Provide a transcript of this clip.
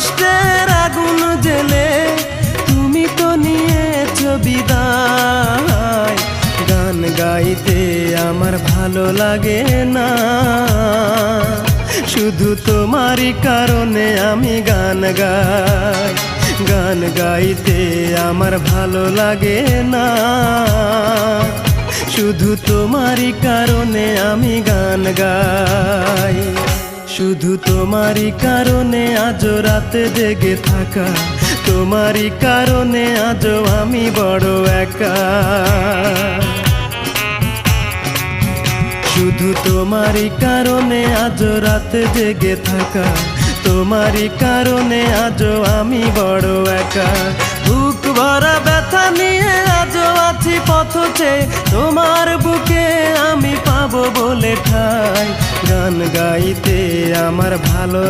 কষ্টের আগুন জেলে তুমি তো নিয়েছো বিদায়। গান গাইতে আমার ভালো লাগে না, শুধু তোমারই কারণে আমি গান গাই। গান গাইতে আমার ভালো লাগে না, শুধু তোমারই কারণে আমি গান গাই। শুধু তোমারই কারণে আজও রাতে জেগে থাকা, তোমারই কারণে আজও আমি বড় একা। শুধু তোমারই কারণে আজও রাতে জেগে থাকা, তোমারই কারণে আজও আমি বড় একা। বুক ভরা ব্যথা নিয়ে আজও আছি পথ চেয়ে, তোমার বুকে আমি পাবো বলে ঠাই। গান গাইতে আমার ভালো